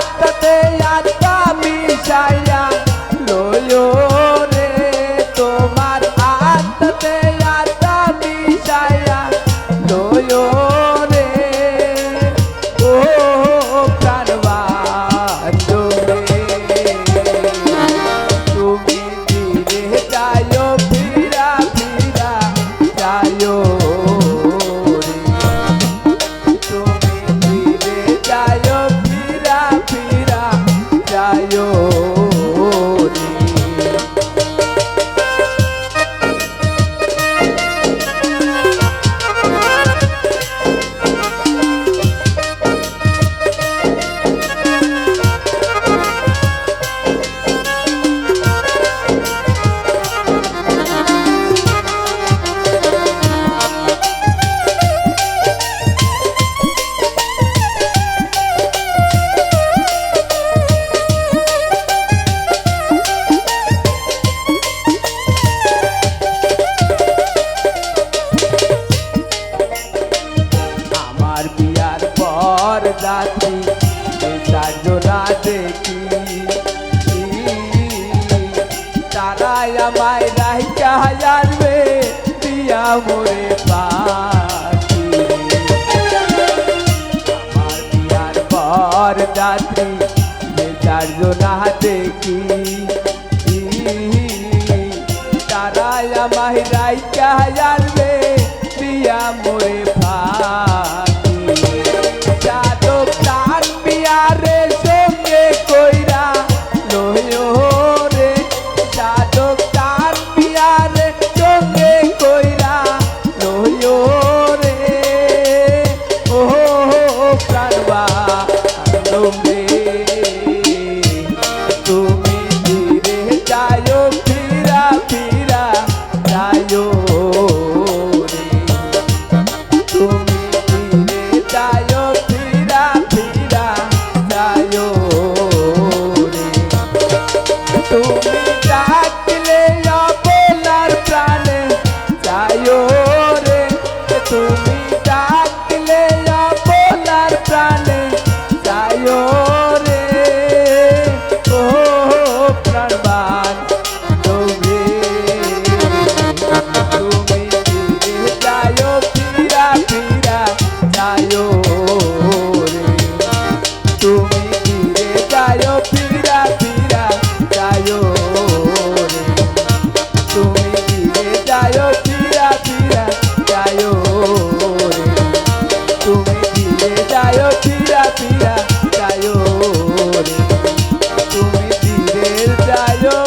আত্মাতে আত্মা মিশাইয়া লয়ো রে তোমার আত্মাতে আত্মা মিশাইয়া লয়ো রে ও প্রাণবান তুমি ধীরে যাইও ফিরা ফিরা যাইও রে তুমি ধীরে যাইও ফিরা ফিরা যাইও রে আমার বিয়ার পর রাত্রি চারজনা দেখি তারাই আমায় রাইকা আসবে দিয়া মোরে পাখি আমার বিয়ার পর রাত্রি চারজনা দেখি তারাই আমায় রাইকা আসবে দিয়া মোরে ফাঁকি যাদব প্রাণ পিয়ারে সঙ্গে কইরা লইও রে যাদব প্রাণ পিয়ারে সঙ্গে কইরা লইও রে ও প্রাণবান রে তুমি ধীরে যাইও ফিরা ফিরা যাইও রে তুমি ধীরে যাইও ফিরা ফিরা যাইও রে তুমি ডাকলে অবলার প্রাণে যাইও রে তুমি ডাকলে অবলার প্রাণে যাইও রে ও প্রাণবান তুমি ধীরে যাইও ফিরা ফিরা যাইও রে তুমি ধীরে যাইও ফিরা ফিরা যাইও রে তুমি ধীরে যাইও ফিরা ফিরা যাইও রে তুমি ধীরে যাইও ফিরা ফিরা যাইও রে তুমি ধীরে যাইও